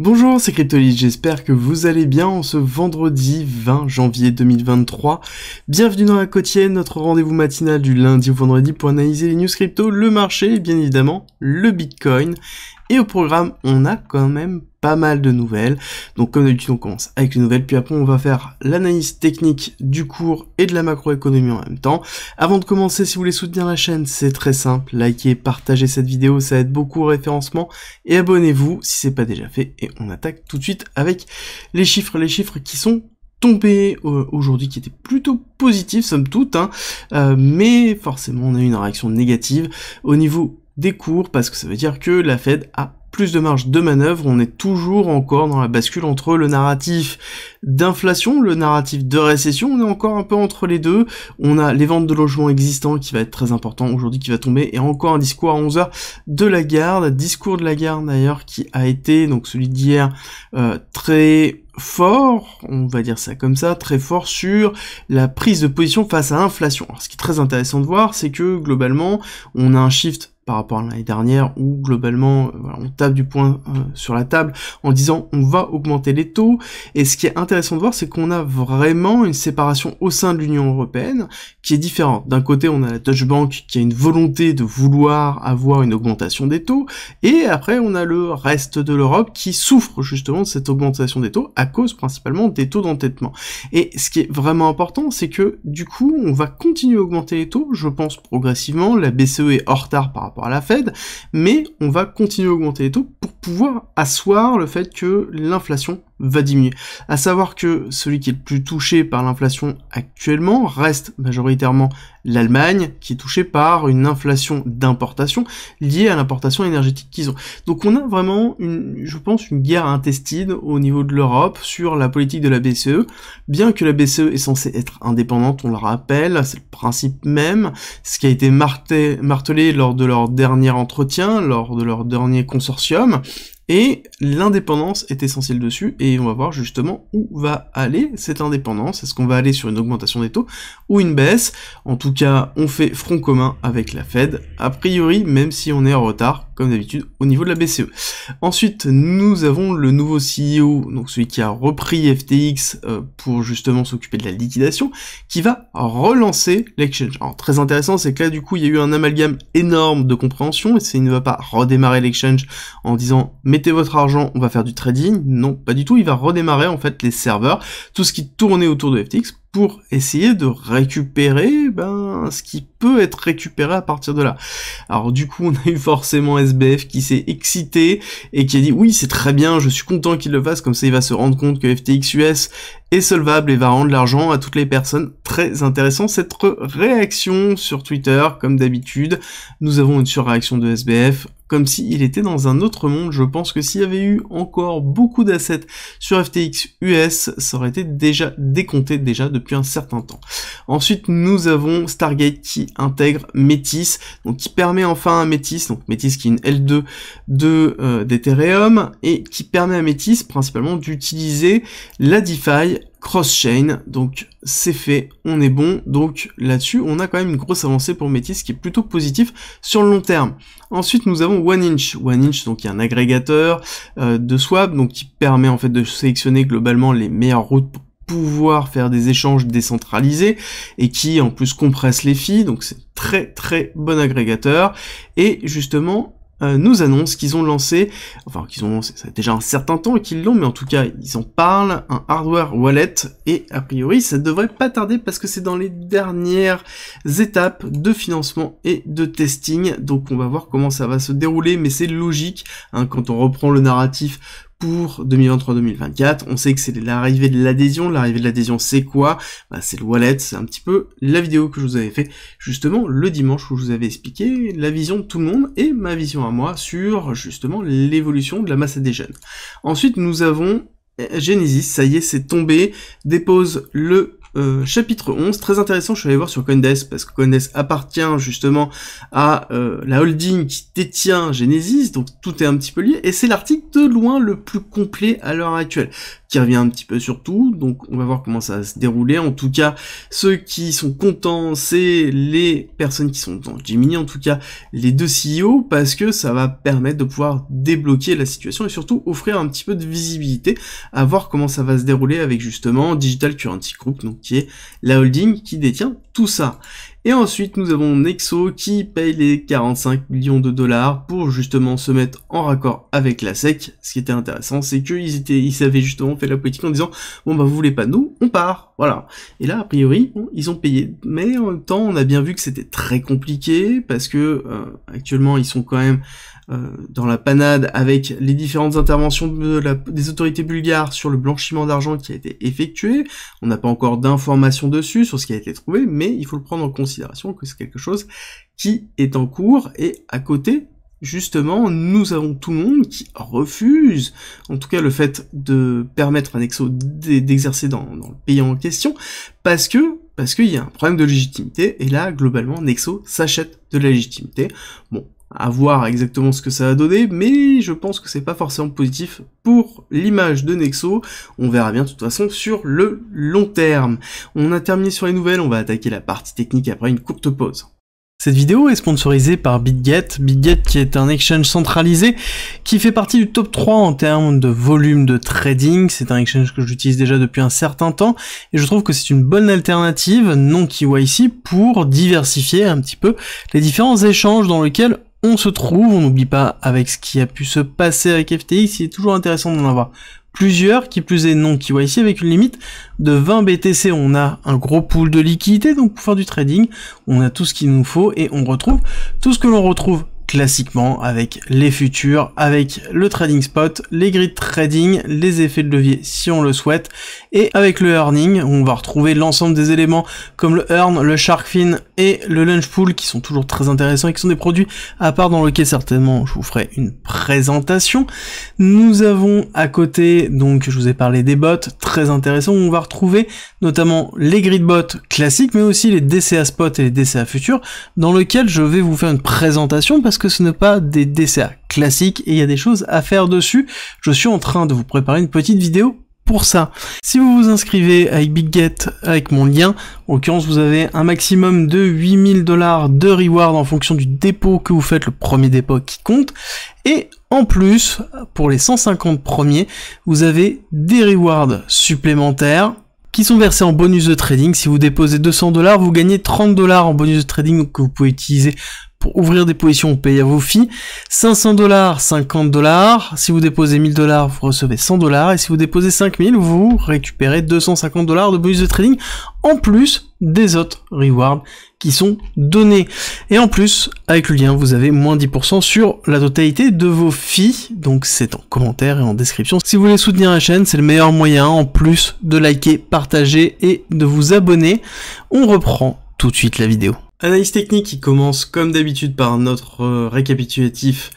Bonjour, c'est Cryptolyte, j'espère que vous allez bien en ce vendredi 20 janvier 2023. Bienvenue dans la quotidienne, notre rendez-vous matinal du lundi au vendredi pour analyser les news crypto, le marché et bien évidemment le Bitcoin. Et au programme, on a quand même pas mal de nouvelles. Donc comme d'habitude, on commence avec les nouvelles, puis après on va faire l'analyse technique du cours et de la macroéconomie en même temps. Avant de commencer, si vous voulez soutenir la chaîne, c'est très simple. Likez, partagez cette vidéo, ça aide beaucoup au référencement. Et abonnez-vous si c'est pas déjà fait. Et on attaque tout de suite avec les chiffres qui sont tombés aujourd'hui, qui étaient plutôt positifs somme toute, mais forcément on a eu une réaction négative au niveau des cours, parce que ça veut dire que la Fed a plus de marge de manœuvre. On est toujours encore dans la bascule entre le narratif d'inflation, le narratif de récession, on est encore un peu entre les deux. On a les ventes de logements existants qui va être très important aujourd'hui, qui va tomber, et encore un discours à 11h de Lagarde, discours de Lagarde d'ailleurs qui a été, donc celui d'hier, très fort, on va dire ça comme ça, très fort sur la prise de position face à l'inflation. Alors ce qui est très intéressant de voir, c'est que globalement, on a un shift par rapport à l'année dernière où globalement voilà, on tape du poing sur la table en disant on va augmenter les taux, et ce qui est intéressant de voir, c'est qu'on a vraiment une séparation au sein de l'Union Européenne qui est différente. D'un côté, on a la Deutsche Bank qui a une volonté de vouloir avoir une augmentation des taux, et après on a le reste de l'Europe qui souffre justement de cette augmentation des taux à cause principalement des taux d'endettement. Et ce qui est vraiment important, c'est que du coup on va continuer à augmenter les taux, je pense progressivement. La BCE est en retard par rapport à la Fed, mais on va continuer à augmenter les taux pour pouvoir asseoir le fait que l'inflation va diminuer. À savoir que celui qui est le plus touché par l'inflation actuellement reste majoritairement l'Allemagne, qui est touchée par une inflation d'importation liée à l'importation énergétique qu'ils ont. Donc on a vraiment je pense, une guerre intestine au niveau de l'Europe sur la politique de la BCE, bien que la BCE est censée être indépendante, on le rappelle, c'est le principe même, ce qui a été martelé lors de leur dernier entretien, lors de leur dernier consortium. Et l'indépendance est essentielle dessus, et on va voir justement où va aller cette indépendance. Est-ce qu'on va aller sur une augmentation des taux ou une baisse? En tout cas, on fait front commun avec la Fed, a priori, même si on est en retard, comme d'habitude, au niveau de la BCE. Ensuite, nous avons le nouveau CEO, donc celui qui a repris FTX pour justement s'occuper de la liquidation, qui va relancer l'exchange. Alors, très intéressant, c'est que là, du coup, il y a eu un amalgame énorme de compréhension, et il ne va pas redémarrer l'exchange en disant « mettez votre argent, on va faire du trading », non, pas du tout, il va redémarrer en fait les serveurs, tout ce qui tournait autour de FTX, pour essayer de récupérer ce qui peut être récupéré à partir de là. Alors du coup, on a eu forcément SBF qui s'est excité et qui a dit « oui, c'est très bien, je suis content qu'il le fasse, comme ça il va se rendre compte que FTX US est solvable et va rendre l'argent à toutes les personnes ». Très intéressant cette réaction sur Twitter, comme d'habitude. Nous avons une surréaction de SBF, comme s'il était dans un autre monde. Je pense que s'il y avait eu encore beaucoup d'assets sur FTX US, ça aurait été déjà décompté depuis un certain temps. Ensuite, nous avons Stargate qui intègre Metis, donc qui permet enfin à Metis, donc Metis qui est une L2 d'Ethereum, et qui permet à Metis principalement d'utiliser la DeFi cross-chain, donc c'est fait, on est bon, donc là-dessus on a quand même une grosse avancée pour Metis qui est plutôt positif sur le long terme. Ensuite nous avons OneInch, donc qui est un agrégateur de swap, donc qui permet en fait de sélectionner globalement les meilleures routes pour pouvoir faire des échanges décentralisés, et qui en plus compresse les fees, donc c'est très très bon agrégateur, et justement nous annonce qu'ils ont lancé, ça fait déjà un certain temps qu'ils l'ont, mais en tout cas, ils en parlent, un hardware wallet, et a priori, ça devrait pas tarder parce que c'est dans les dernières étapes de financement et de testing, donc on va voir comment ça va se dérouler, mais c'est logique, quand on reprend le narratif pour 2023-2024, on sait que c'est l'arrivée de l'adhésion. L'arrivée de l'adhésion, c'est quoi? C'est le wallet, c'est un petit peu la vidéo que je vous avais fait justement le dimanche où je vous avais expliqué la vision de tout le monde et ma vision à moi sur justement l'évolution de la masse adhésion. Ensuite, nous avons Genesis, ça y est, c'est tombé, dépose le chapitre 11, très intéressant, je suis allé voir sur Coindesk, parce que Coindesk appartient justement à la holding qui détient Genesis, donc tout est un petit peu lié, et c'est l'article de loin le plus complet à l'heure actuelle. qui revient un petit peu sur tout, donc on va voir comment ça va se dérouler. En tout cas, ceux qui sont contents, c'est les personnes qui sont dans Gemini, en tout cas les deux CEO, parce que ça va permettre de pouvoir débloquer la situation et surtout offrir un petit peu de visibilité à voir comment ça va se dérouler avec justement Digital Currency Group, donc qui est la holding qui détient tout ça. Et ensuite, nous avons Nexo qui paye les 45 millions de dollars pour justement se mettre en raccord avec la SEC. Ce qui était intéressant, c'est qu'ils avaient justement fait la politique en disant bon bah vous voulez pas de nous, on part, voilà. Et là, a priori, bon, ils ont payé. Mais en même temps, on a bien vu que c'était très compliqué parce que actuellement, ils sont quand même dans la panade avec les différentes interventions des autorités bulgares sur le blanchiment d'argent qui a été effectué. On n'a pas encore d'informations dessus sur ce qui a été trouvé, mais il faut le prendre en considération que c'est quelque chose qui est en cours. Et à côté, justement, nous avons tout le monde qui refuse, en tout cas le fait de permettre à Nexo d'exercer dans le pays en question, parce qu'il y a un problème de légitimité, et là, globalement, Nexo s'achète de la légitimité. Bon, à voir exactement ce que ça va donner, mais je pense que c'est pas forcément positif pour l'image de Nexo. On verra bien de toute façon sur le long terme. On a terminé sur les nouvelles, on va attaquer la partie technique après une courte pause. Cette vidéo est sponsorisée par BitGet. BitGet qui est un exchange centralisé qui fait partie du top 3 en termes de volume de trading. C'est un exchange que j'utilise déjà depuis un certain temps et je trouve que c'est une bonne alternative non KYC pour diversifier un petit peu les différents échanges dans lesquels on se trouve. On n'oublie pas avec ce qui a pu se passer avec FTX, il est toujours intéressant d'en avoir plusieurs, qui plus est non KYC, avec une limite de 20 BTC. On a un gros pool de liquidité, donc pour faire du trading, on a tout ce qu'il nous faut, et on retrouve tout ce que l'on retrouve classiquement avec les futurs, avec le trading spot, les grid trading, les effets de levier si on le souhaite, et avec le earning, on va retrouver l'ensemble des éléments comme le earn, le shark fin et le lunch pool qui sont toujours très intéressants et qui sont des produits à part dans lesquels certainement je vous ferai une présentation. Nous avons à côté, donc je vous ai parlé des bots très intéressants où on va retrouver notamment les grid bots classiques mais aussi les DCA spot et les DCA futurs dans lesquels je vais vous faire une présentation parce que ce n'est pas des DCA classiques et il y a des choses à faire dessus. Je suis en train de vous préparer une petite vidéo pour ça. Si vous vous inscrivez avec BitGet, avec mon lien, en l'occurrence vous avez un maximum de 8000 $ de reward en fonction du dépôt que vous faites, le premier dépôt qui compte, et en plus, pour les 150 premiers, vous avez des rewards supplémentaires qui sont versés en bonus de trading. Si vous déposez 200 $, vous gagnez 30 $ en bonus de trading que vous pouvez utiliser pour ouvrir des positions, payer à vos fees. 500 $, 50 $. Si vous déposez 1000 $, vous recevez 100 $. Et si vous déposez 5000, vous récupérez 250 $ de bonus de trading, en plus des autres rewards qui sont donnés. Et en plus, avec le lien, vous avez moins 10% sur la totalité de vos fees. Donc c'est en commentaire et en description. Si vous voulez soutenir la chaîne, c'est le meilleur moyen, en plus de liker, partager et de vous abonner. On reprend tout de suite la vidéo. Analyse technique qui commence comme d'habitude par notre récapitulatif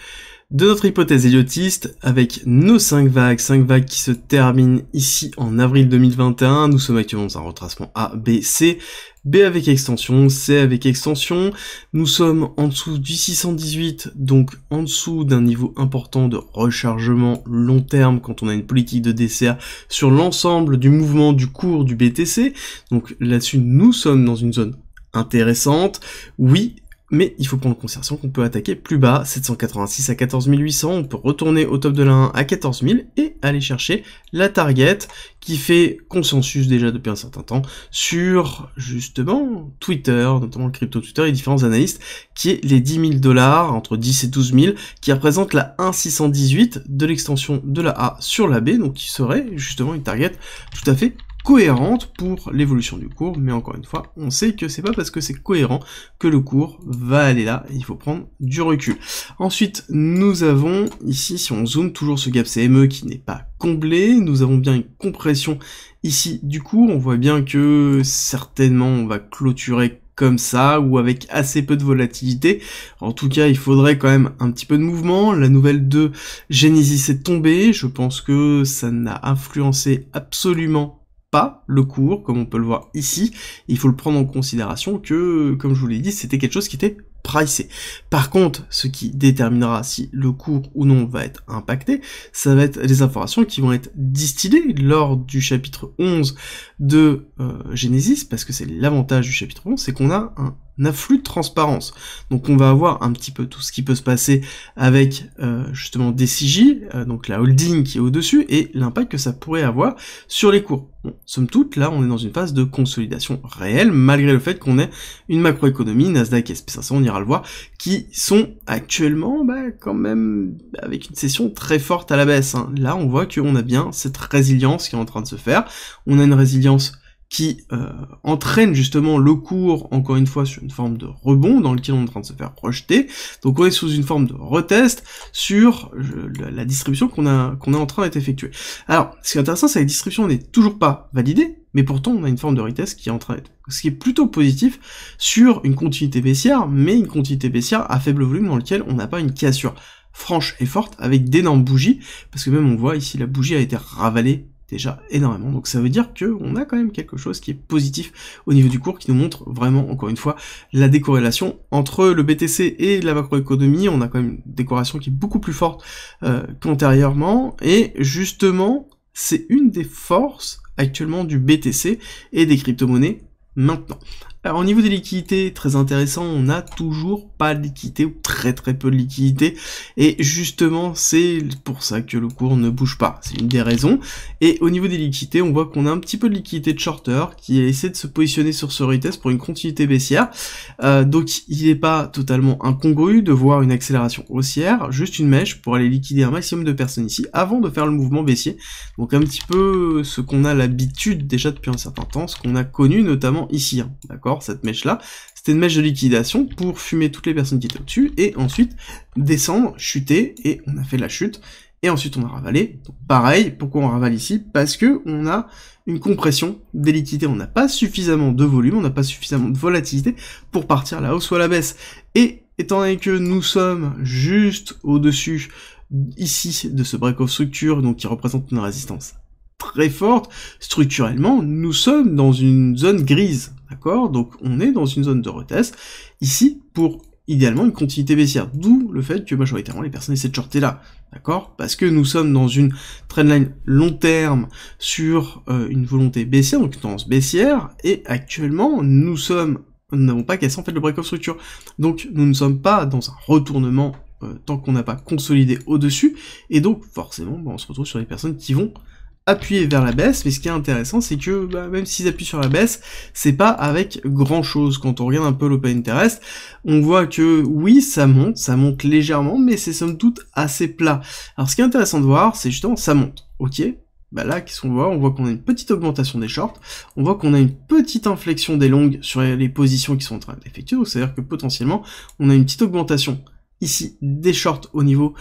de notre hypothèse héliotiste avec nos 5 vagues qui se terminent ici en avril 2021. Nous sommes actuellement dans un retracement A, B, C, B avec extension, C avec extension. Nous sommes en dessous du 618, donc en dessous d'un niveau important de rechargement long terme quand on a une politique de DCA sur l'ensemble du mouvement du cours du BTC. Donc là-dessus, nous sommes dans une zone intéressante, oui, mais il faut prendre en considération qu'on peut attaquer plus bas, 786 à 14 800, on peut retourner au top de la 1 à 14 000 et aller chercher la target qui fait consensus déjà depuis un certain temps sur justement Twitter, notamment le crypto Twitter et différents analystes, qui est les 10 000 $, entre 10 et 12 000, qui représente la 1,618 de l'extension de la A sur la B, donc qui serait justement une target tout à fait cohérente pour l'évolution du cours, mais encore une fois, on sait que c'est pas parce que c'est cohérent que le cours va aller là, et il faut prendre du recul. Ensuite, nous avons ici, si on zoome, toujours ce gap CME qui n'est pas comblé, nous avons bien une compression ici du cours, on voit bien que certainement on va clôturer comme ça, ou avec assez peu de volatilité. En tout cas, il faudrait quand même un petit peu de mouvement. La nouvelle de Genesis est tombée, je pense que ça n'a influencé absolument pas le cours, comme on peut le voir ici. Il faut le prendre en considération que, comme je vous l'ai dit, c'était quelque chose qui était pricé. Par contre, ce qui déterminera si le cours ou non va être impacté, ça va être les informations qui vont être distillées lors du chapitre 11 de Genesis, parce que c'est l'avantage du chapitre 11, c'est qu'on a un afflux de transparence. Donc on va avoir un petit peu tout ce qui peut se passer avec justement DCJ, donc la holding qui est au-dessus, et l'impact que ça pourrait avoir sur les cours. Bon, somme toute, là on est dans une phase de consolidation réelle, malgré le fait qu'on ait une macroéconomie, Nasdaq et SP500, on ira le voir, qui sont actuellement quand même avec une session très forte à la baisse. Hein. Là on voit qu'on a bien cette résilience qui est en train de se faire, on a une résilience qui entraîne justement le cours, encore une fois, sur une forme de rebond dans lequel on est en train de se faire rejeter. Donc on est sous une forme de retest sur la distribution qu'on est en train d'être effectuée. Alors, ce qui est intéressant, c'est que la distribution n'est toujours pas validée, mais pourtant on a une forme de retest qui est en train d'être, ce qui est plutôt positif sur une continuité baissière, mais une continuité baissière à faible volume dans lequel on n'a pas une cassure franche et forte avec d'énormes bougies, parce que même on voit ici la bougie a été ravalée déjà énormément, donc ça veut dire que on a quand même quelque chose qui est positif au niveau du cours, qui nous montre vraiment, encore une fois, la décorrélation entre le BTC et la macroéconomie. On a quand même une décorrélation qui est beaucoup plus forte qu'antérieurement, et justement, c'est une des forces actuellement du BTC et des crypto-monnaies maintenant. Alors au niveau des liquidités, très intéressant, on n'a toujours pas de liquidité, ou très peu de liquidité, et justement c'est pour ça que le cours ne bouge pas, c'est une des raisons. Et au niveau des liquidités, on voit qu'on a un petit peu de liquidité de shorter qui essaie de se positionner sur ce retest pour une continuité baissière, donc il n'est pas totalement incongru de voir une accélération haussière, juste une mèche pour aller liquider un maximum de personnes ici avant de faire le mouvement baissier. Donc un petit peu ce qu'on a l'habitude déjà depuis un certain temps, ce qu'on a connu notamment ici, hein, d'accord. Cette mèche-là, c'était une mèche de liquidation pour fumer toutes les personnes qui étaient au-dessus, et ensuite descendre, chuter, et on a fait la chute, et ensuite on a ravalé. Donc pareil, pourquoi on ravale ici? Parce que on a une compression des liquidités, on n'a pas suffisamment de volume, on n'a pas suffisamment de volatilité pour partir à la hausse ou à la baisse. Et étant donné que nous sommes juste au-dessus, ici, de ce break-off structure, donc qui représente une résistance très forte, structurellement, nous sommes dans une zone grise, d'accord? Donc on est dans une zone de retest, ici, pour idéalement une continuité baissière, d'où le fait que majoritairement les personnes essaient de shorter là, d'accord? Parce que nous sommes dans une trendline long terme sur une volonté baissière, donc une tendance baissière, et actuellement, nous n'avons pas cassé en fait le break-off structure, donc nous ne sommes pas dans un retournement tant qu'on n'a pas consolidé au-dessus, et donc forcément, on se retrouve sur les personnes qui vont appuyer vers la baisse, mais ce qui est intéressant, c'est que même s'ils appuient sur la baisse, c'est pas avec grand chose. Quand on regarde un peu l'Open Interest, on voit que oui, ça monte légèrement, mais c'est somme toute assez plat. Alors ce qui est intéressant de voir, c'est justement ça monte, ok? Là, qu'est-ce qu'on voit? On voit qu'on a une petite augmentation des shorts, on voit qu'on a une petite inflexion des longues sur les positions qui sont en train d'effectuer, donc c'est-à-dire que potentiellement, on a une petite augmentation ici des shorts au niveau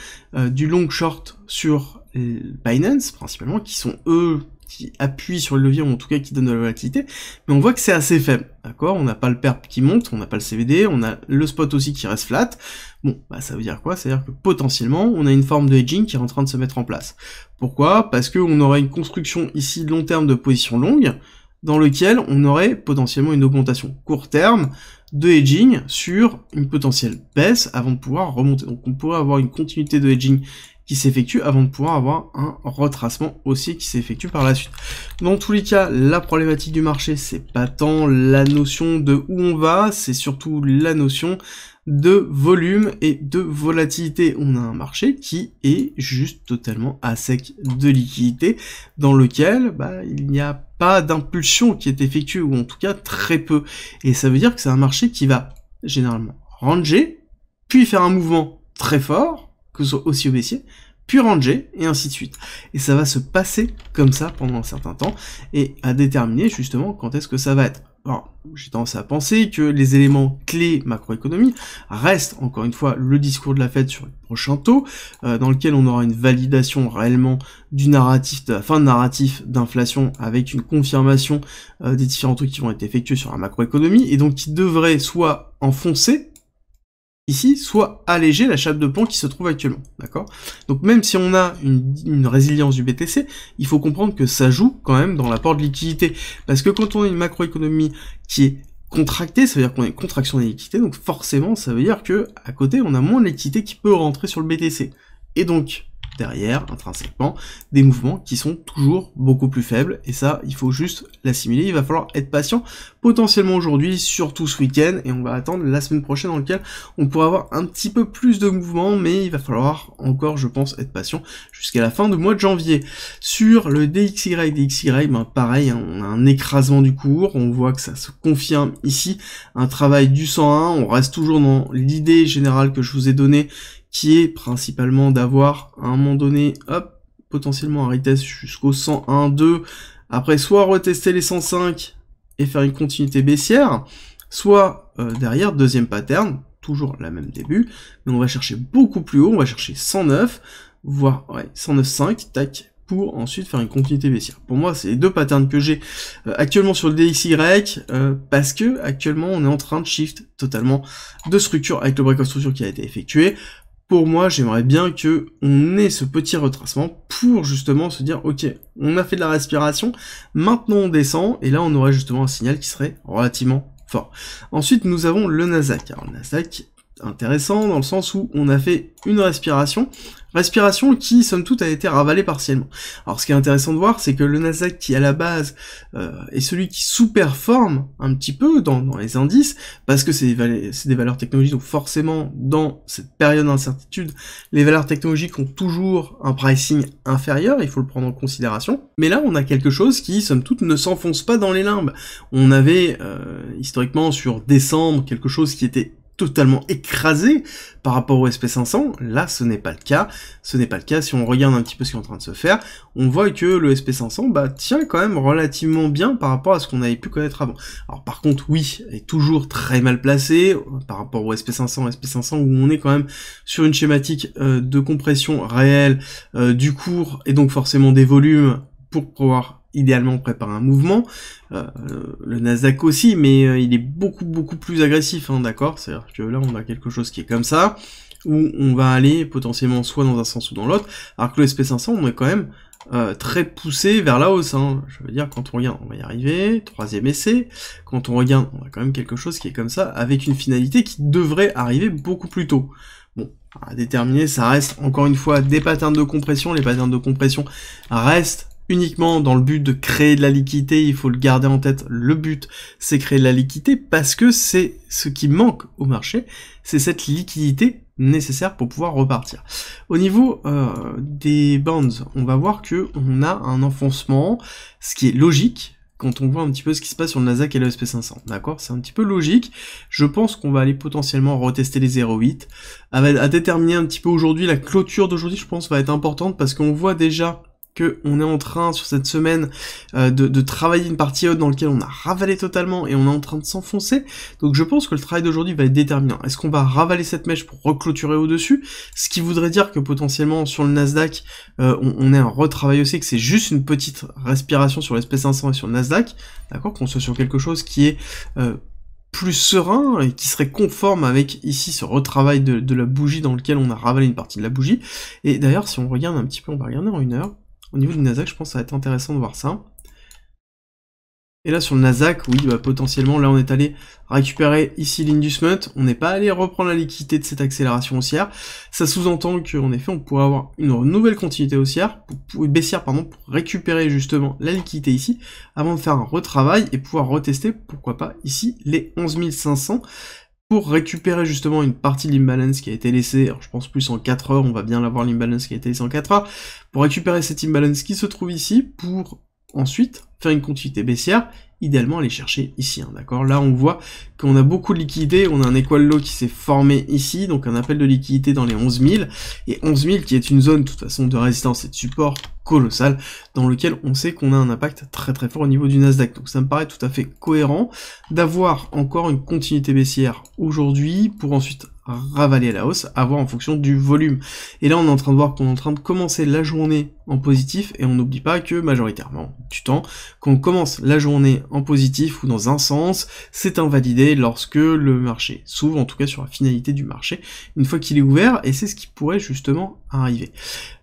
du long short sur Binance principalement, qui sont eux qui appuient sur le levier, ou en tout cas qui donnent de la volatilité, mais on voit que c'est assez faible, d'accord? On n'a pas le perp qui monte, on n'a pas le CVD, on a le spot aussi qui reste flat. Bon, ça veut dire quoi? Ça veut dire que potentiellement, on a une forme de hedging qui est en train de se mettre en place. Pourquoi? Parce qu'on aurait une construction ici long terme de position longue, dans lequel on aurait potentiellement une augmentation court terme de hedging sur une potentielle baisse avant de pouvoir remonter. Donc on pourrait avoir une continuité de hedging qui s'effectue avant de pouvoir avoir un retracement haussier qui s'effectue par la suite. Dans tous les cas, la problématique du marché, c'est pas tant la notion de où on va, c'est surtout la notion de volume et de volatilité. On a un marché qui est juste totalement à sec de liquidité, dans lequel il n'y a pas d'impulsion qui est effectuée, ou en tout cas très peu. Et ça veut dire que c'est un marché qui va généralement ranger, puis faire un mouvement très fort, que ce soit aussi au baissier, puis ranger, et ainsi de suite. Et ça va se passer comme ça pendant un certain temps, et à déterminer justement quand est-ce que ça va être. Alors, j'ai tendance à penser que les éléments clés macroéconomie restent, encore une fois, le discours de la Fed sur le prochain taux, dans lequel on aura une validation réellement du narratif, de la fin de narratif d'inflation, avec une confirmation des différents trucs qui vont être effectués sur la macroéconomie, et donc qui devrait soit enfoncer ici, soit alléger la chape de plomb qui se trouve actuellement, d'accord? Donc même si on a une résilience du BTC, il faut comprendre que ça joue quand même dans l'apport de liquidité, parce que quand on a une macroéconomie qui est contracté, ça veut dire qu'on a une contraction des liquidités, donc forcément ça veut dire que à côté on a moins de liquidités qui peut rentrer sur le BTC. Et donc derrière, intrinsèquement, des mouvements qui sont toujours beaucoup plus faibles, et ça, il faut juste l'assimiler, il va falloir être patient, potentiellement aujourd'hui, surtout ce week-end, et on va attendre la semaine prochaine dans lequel on pourra avoir un petit peu plus de mouvements, mais il va falloir encore, je pense, être patient jusqu'à la fin du mois de janvier. Sur le DXY, ben pareil, hein, on a un écrasement du cours, on voit que ça se confirme ici, un travail du 101, on reste toujours dans l'idée générale que je vous ai donnée, qui est principalement d'avoir à un moment donné, hop, potentiellement un retest jusqu'au 101.2, après soit retester les 105 et faire une continuité baissière, soit derrière, deuxième pattern, toujours la même début, mais on va chercher beaucoup plus haut, on va chercher 109, voire 109.5, tac, pour ensuite faire une continuité baissière. Pour moi, c'est les deux patterns que j'ai actuellement sur le DXY, parce que actuellement on est en train de shift totalement de structure avec le break of structure qui a été effectué. Pour moi, j'aimerais bien que on ait ce petit retracement pour justement se dire, ok, on a fait de la respiration, maintenant on descend, et là on aurait justement un signal qui serait relativement fort. Ensuite, nous avons le Nasdaq. Alors le Nasdaq, intéressant dans le sens où on a fait une respiration qui, somme toute, a été ravalée partiellement. Alors ce qui est intéressant de voir, c'est que le Nasdaq qui, à la base, est celui qui sous-performe un petit peu dans les indices, parce que c'est des valeurs technologiques, donc forcément, dans cette période d'incertitude, les valeurs technologiques ont toujours un pricing inférieur, il faut le prendre en considération. Mais là, on a quelque chose qui, somme toute, ne s'enfonce pas dans les limbes. On avait, historiquement, sur décembre, quelque chose qui était totalement écrasé par rapport au SP500, là ce n'est pas le cas, si on regarde un petit peu ce qui est en train de se faire, on voit que le SP500 tient quand même relativement bien par rapport à ce qu'on avait pu connaître avant. Alors par contre oui, elle est toujours très mal placée par rapport au SP500 où on est quand même sur une schématique de compression réelle du cours et donc forcément des volumes pour pouvoir idéalement préparer un mouvement, le Nasdaq aussi, mais il est beaucoup plus agressif, hein, d'accord, c'est-à-dire que là on a quelque chose qui est comme ça, où on va aller potentiellement soit dans un sens ou dans l'autre, alors que le SP500 on est quand même très poussé vers la hausse, hein. Je veux dire, quand on regarde, on va y arriver, troisième essai, quand on regarde, on a quand même quelque chose qui est comme ça, avec une finalité qui devrait arriver beaucoup plus tôt. Bon, à déterminer, ça reste encore une fois des patterns de compression, les patterns de compression restent uniquement dans le but de créer de la liquidité, il faut le garder en tête, le but c'est créer de la liquidité parce que c'est ce qui manque au marché, c'est cette liquidité nécessaire pour pouvoir repartir. Au niveau des bands, on va voir que on a un enfoncement, ce qui est logique, quand on voit un petit peu ce qui se passe sur le Nasdaq et le SP500, d'accord? C'est un petit peu logique, je pense qu'on va aller potentiellement retester les 0,8, à déterminer un petit peu aujourd'hui, la clôture d'aujourd'hui je pense va être importante parce qu'on voit déjà que on est en train sur cette semaine de travailler une partie haute dans laquelle on a ravalé totalement et on est en train de s'enfoncer, donc je pense que le travail d'aujourd'hui va être déterminant. Est-ce qu'on va ravaler cette mèche pour reclôturer au-dessus, ce qui voudrait dire que potentiellement sur le Nasdaq on ait un retravail aussi, que c'est juste une petite respiration sur l'SP500 et sur le Nasdaq, d'accord, qu'on soit sur quelque chose qui est plus serein et qui serait conforme avec ici ce retravail de la bougie dans lequel on a ravalé une partie de la bougie. Et d'ailleurs si on regarde un petit peu, on va regarder en 1 heure, au niveau du Nasdaq, je pense que ça va être intéressant de voir ça. Et là, sur le Nasdaq, oui, potentiellement, là, on est allé récupérer ici l'inducement. On n'est pas allé reprendre la liquidité de cette accélération haussière. Ça sous-entend qu'en effet, on pourrait avoir une nouvelle continuité haussière, baissière, pardon, pour récupérer justement la liquidité ici, avant de faire un retravail et pouvoir retester, pourquoi pas, ici, les 11 500, pour récupérer justement une partie de l'imbalance qui a été laissée, alors je pense plus en 4 heures, on va bien l'avoir l'imbalance qui a été laissée en 4 heures, pour récupérer cette imbalance qui se trouve ici, pour ensuite faire une continuité baissière, idéalement aller chercher ici, hein, d'accord? Là on voit qu'on a beaucoup de liquidité, on a un equal low qui s'est formé ici, donc un appel de liquidité dans les 11 000, et 11 000 qui est une zone de toute façon de résistance et de support colossal, dans lequel on sait qu'on a un impact très fort au niveau du Nasdaq, donc ça me paraît tout à fait cohérent d'avoir encore une continuité baissière aujourd'hui, pour ensuite ravaler à la hausse, à voir en fonction du volume. Et là on est en train de voir qu'on est en train de commencer la journée en positif, et on n'oublie pas que majoritairement du temps, quand on commence la journée en positif ou dans un sens, c'est invalidé lorsque le marché s'ouvre, en tout cas sur la finalité du marché, une fois qu'il est ouvert, et c'est ce qui pourrait justement arriver.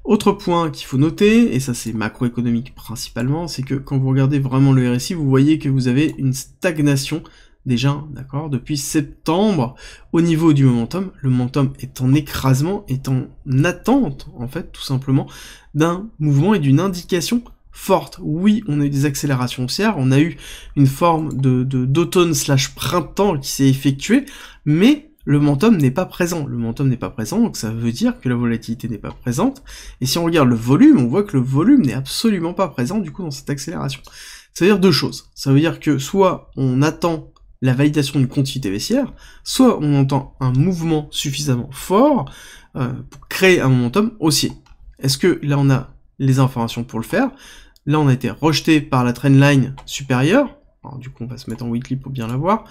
Autre point qu'il faut noter, et ça c'est macroéconomique principalement, c'est que quand vous regardez vraiment le RSI, vous voyez que vous avez une stagnation déjà, d'accord, depuis septembre, au niveau du momentum. Le momentum est en écrasement, est en attente, en fait, tout simplement, d'un mouvement et d'une indication forte. Oui, on a eu des accélérations haussières, on a eu une forme d'automne / printemps qui s'est effectuée, mais le momentum n'est pas présent. Le momentum n'est pas présent, donc ça veut dire que la volatilité n'est pas présente. Et si on regarde le volume, on voit que le volume n'est absolument pas présent, du coup, dans cette accélération. Ça veut dire deux choses. Ça veut dire que soit on attend la validation d'une continuité baissière, soit on entend un mouvement suffisamment fort pour créer un momentum haussier. Est-ce que là on a les informations pour le faire? Là on a été rejeté par la trendline supérieure, alors du coup on va se mettre en weekly pour bien la voir,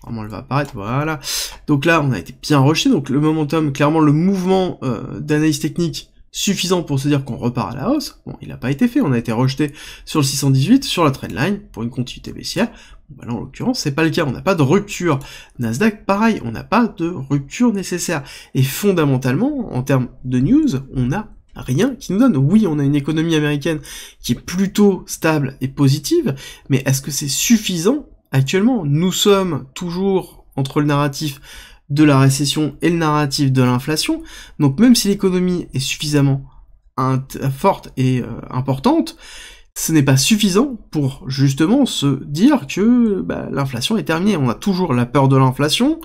normalement elle va apparaître, voilà. Donc là on a été bien rejeté, donc le momentum, clairement le mouvement d'analyse technique suffisant pour se dire qu'on repart à la hausse, bon, il n'a pas été fait, on a été rejeté sur le 618, sur la trendline, pour une continuité baissière. Bon, bah là, en l'occurrence, c'est pas le cas, on n'a pas de rupture. Nasdaq, pareil, on n'a pas de rupture nécessaire. Et fondamentalement, en termes de news, on n'a rien qui nous donne. Oui, on a une économie américaine qui est plutôt stable et positive, mais est-ce que c'est suffisant actuellement? Nous sommes toujours entre le narratif de la récession et le narratif de l'inflation, donc même si l'économie est suffisamment forte et importante, ce n'est pas suffisant pour justement se dire que l'inflation est terminée. On a toujours la peur de l'inflation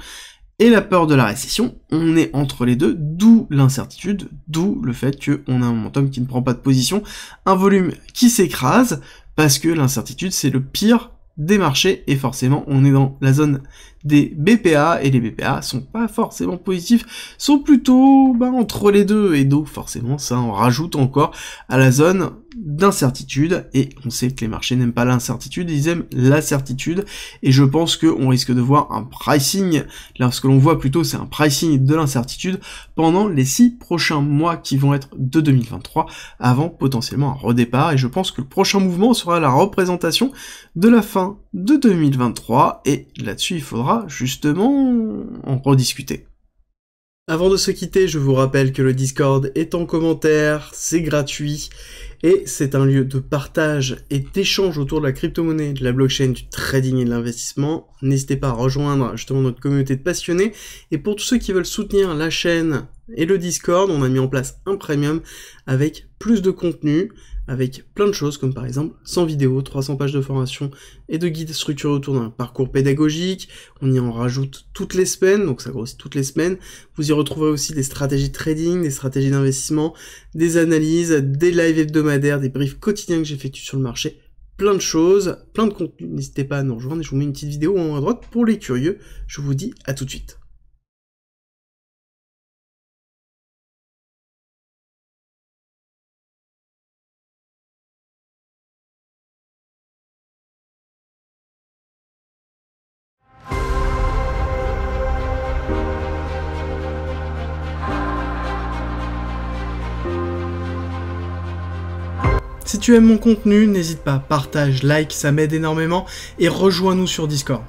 et la peur de la récession, on est entre les deux, d'où l'incertitude, d'où le fait qu'on a un momentum qui ne prend pas de position, un volume qui s'écrase, parce que l'incertitude c'est le pire des marchés, et forcément on est dans la zone des BPA, et les BPA sont pas forcément positifs, sont plutôt entre les deux, et donc forcément ça en rajoute encore à la zone d'incertitude, et on sait que les marchés n'aiment pas l'incertitude, ils aiment la certitude, et je pense qu'on risque de voir un pricing, là ce que l'on voit plutôt c'est un pricing de l'incertitude pendant les 6 prochains mois qui vont être de 2023, avant potentiellement un redépart, et je pense que le prochain mouvement sera la représentation de la fin de 2023, et là-dessus il faudra justement en rediscuter. Avant de se quitter, je vous rappelle que le Discord est en commentaire, c'est gratuit, et c'est un lieu de partage et d'échange autour de la crypto-monnaie, de la blockchain, du trading et de l'investissement. N'hésitez pas à rejoindre justement notre communauté de passionnés, et pour tous ceux qui veulent soutenir la chaîne et le Discord, on a mis en place un premium avec plus de contenu, avec plein de choses, comme par exemple 100 vidéos, 300 pages de formation et de guides structurés autour d'un parcours pédagogique. On y en rajoute toutes les semaines, donc ça grossit toutes les semaines. Vous y retrouverez aussi des stratégies de trading, des stratégies d'investissement, des analyses, des lives hebdomadaires, des briefs quotidiens que j'effectue sur le marché, plein de choses, plein de contenu. N'hésitez pas à nous rejoindre et je vous mets une petite vidéo en haut à droite pour les curieux. Je vous dis à tout de suite. Si tu aimes mon contenu, n'hésite pas, partage, like, ça m'aide énormément, et rejoins-nous sur Discord.